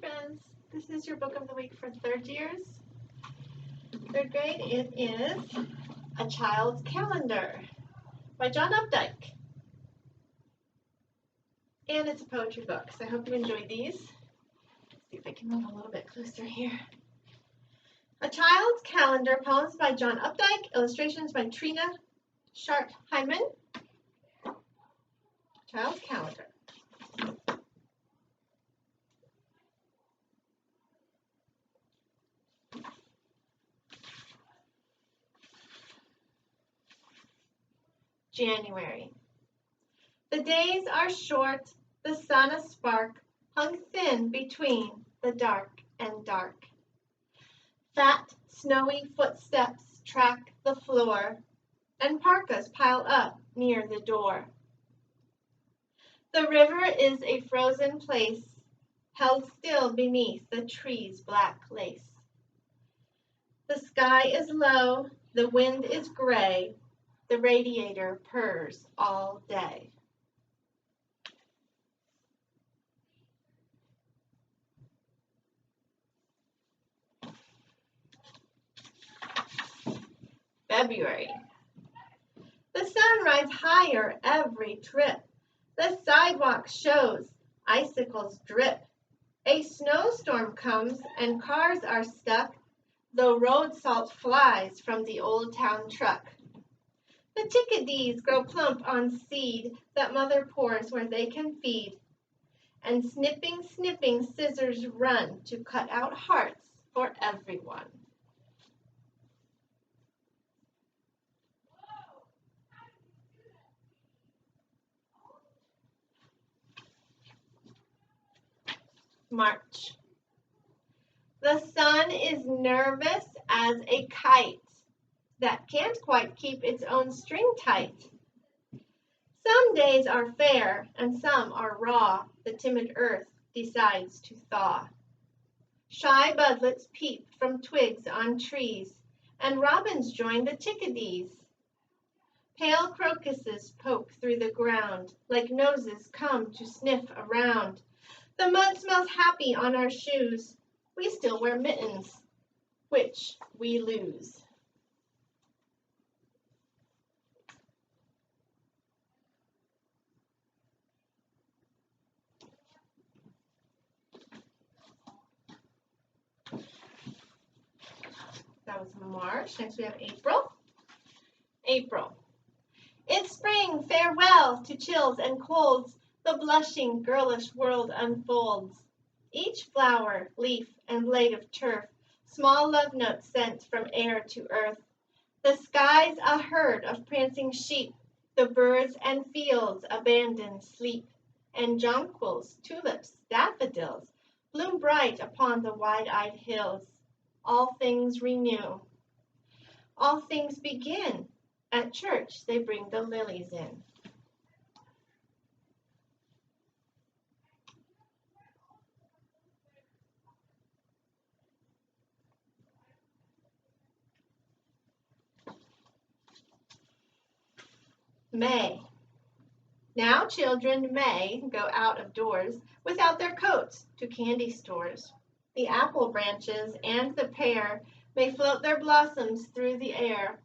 Hi friends, this is your book of the week for third years. Third grade, it is A Child's Calendar by John Updike. And it's a poetry book, so I hope you enjoyed these. Let's see if I can move a little bit closer here. A Child's Calendar, poems by John Updike, illustrations by Trina Shart-Hyman. Child's Calendar. January. The days are short, the sun a spark, hung thin between the dark and dark. Fat, snowy footsteps track the floor, and parkas pile up near the door. The river is a frozen place, held still beneath the tree's black lace. The sky is low, the wind is gray, the radiator purrs all day. February. The sun rides higher every trip. The sidewalk shows, icicles drip. A snowstorm comes and cars are stuck, though road salt flies from the old town truck. The chickadees grow plump on seed that mother pours where they can feed. And snipping scissors run to cut out hearts for everyone. March. The sun is nervous as a kite that can't quite keep its own string tight. Some days are fair and some are raw, the timid earth decides to thaw. Shy budlets peep from twigs on trees, and robins join the chickadees. Pale crocuses poke through the ground, like noses come to sniff around. The mud smells happy on our shoes. We still wear mittens, which we lose. That was March. Next we have April. April. It's spring, farewell to chills and colds. The blushing, girlish world unfolds. Each flower, leaf, and blade of turf, small love notes sent from air to earth. The sky's a herd of prancing sheep, the birds and fields abandon sleep. And jonquils, tulips, daffodils bloom bright upon the wide-eyed hills. All things renew. All things begin. At church they bring the lilies in. May. Now children may go out of doors without their coats to candy stores. The apple branches and the pear may float their blossoms through the air.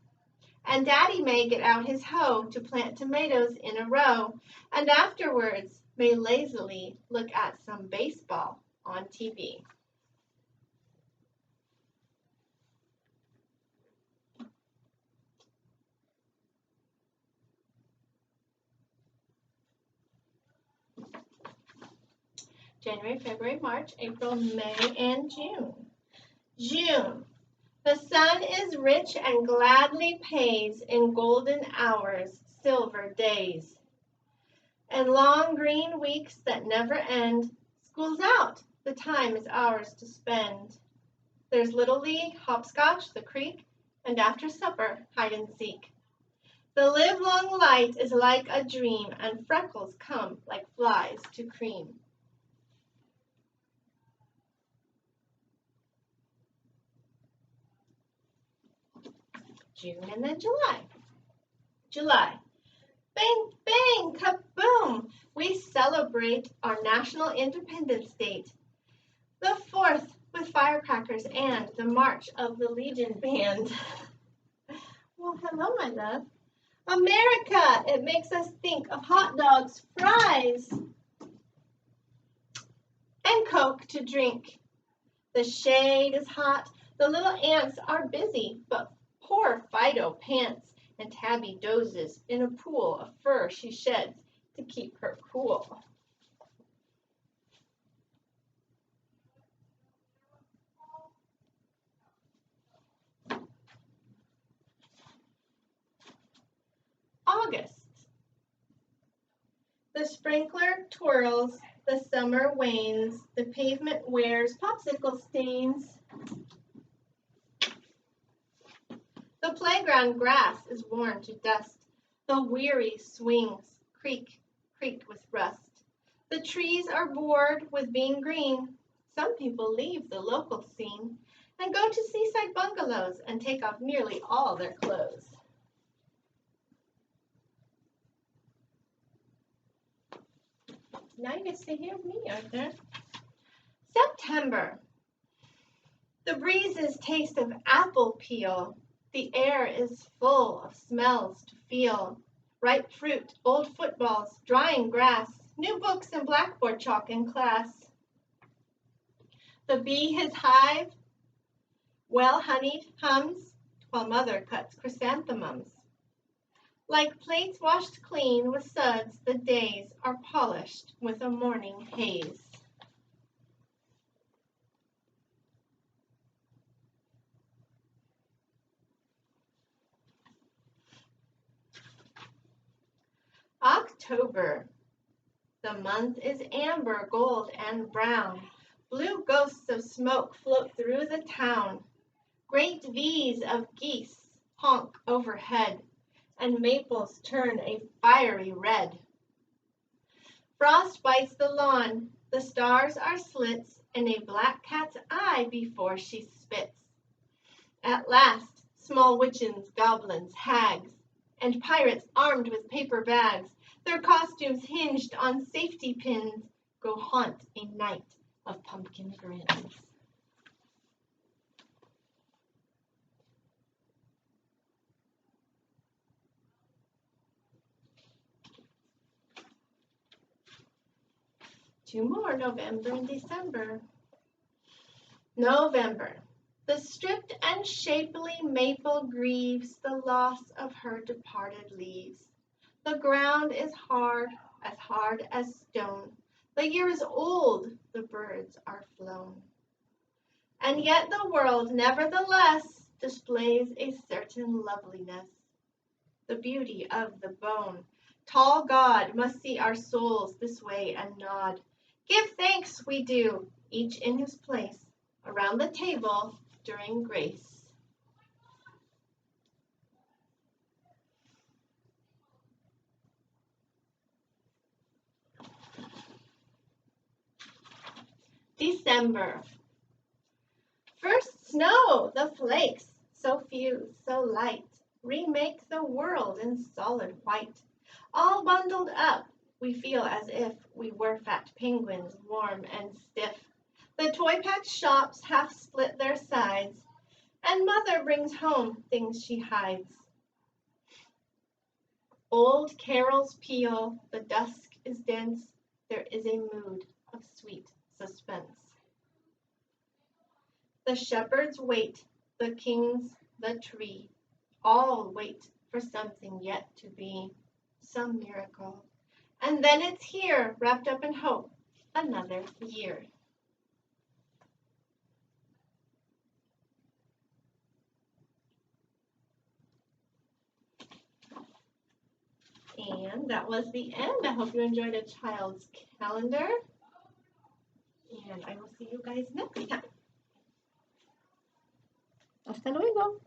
And Daddy may get out his hoe to plant tomatoes in a row, and afterwards may lazily look at some baseball on TV. January, February, March, April, May, and June. June. The sun is rich and gladly pays in golden hours, silver days. And long green weeks that never end. School's out, the time is ours to spend. There's Little League, hopscotch, the creek, and after supper, hide and seek. The livelong light is like a dream, and freckles come like flies to cream. June and then July. July. Bang, bang, kaboom! We celebrate our national independence date. The 4th with firecrackers and the march of the Legion Band. Well, hello, my love. America, it makes us think of hot dogs, fries, and Coke to drink. The shade is hot, the little ants are busy, but poor Fido pants, and Tabby dozes in a pool of fur she sheds to keep her cool. August. The sprinkler twirls, the summer wanes, the pavement wears popsicle stains. The playground grass is worn to dust, the weary swings creak, creak with rust. The trees are bored with being green. Some people leave the local scene and go to seaside bungalows and take off nearly all their clothes. Now you get to stay here with me, Arthur. September. The breezes taste of apple peel. The air is full of smells to feel. Ripe fruit, old footballs, drying grass, new books and blackboard chalk in class. The bee his hive, well honeyed, hums, while mother cuts chrysanthemums. Like plates washed clean with suds, the days are polished with a morning haze. October. The month is amber, gold, and brown. Blue ghosts of smoke float through the town. Great V's of geese honk overhead, and maples turn a fiery red. Frost bites the lawn, the stars are slits in a black cat's eye before she spits. At last, small witchens, goblins, hags, and pirates armed with paper bags, their costumes hinged on safety pins, go haunt a night of pumpkin grins. Two more, November and December. November. The stripped and shapely maple grieves the loss of her departed leaves. The ground is hard as stone. The year is old, the birds are flown. And yet the world, nevertheless, displays a certain loveliness. The beauty of the bone. Tall God must see our souls this way and nod. Give thanks we do, each in his place, around the table during grace. December. First snow, the flakes, so few, so light, remake the world in solid white. All bundled up, we feel as if we were fat penguins, warm and stiff. The toy patch shops half split their sides, and mother brings home things she hides. Old carols peal, the dusk is dense, there is a mood of sweet suspense. The shepherds wait, the kings, the tree, all wait for something yet to be, some miracle. And then it's here, wrapped up in hope, another year. And that was the end. I hope you enjoyed a child's calendar. And I will see you guys next time. Hasta luego.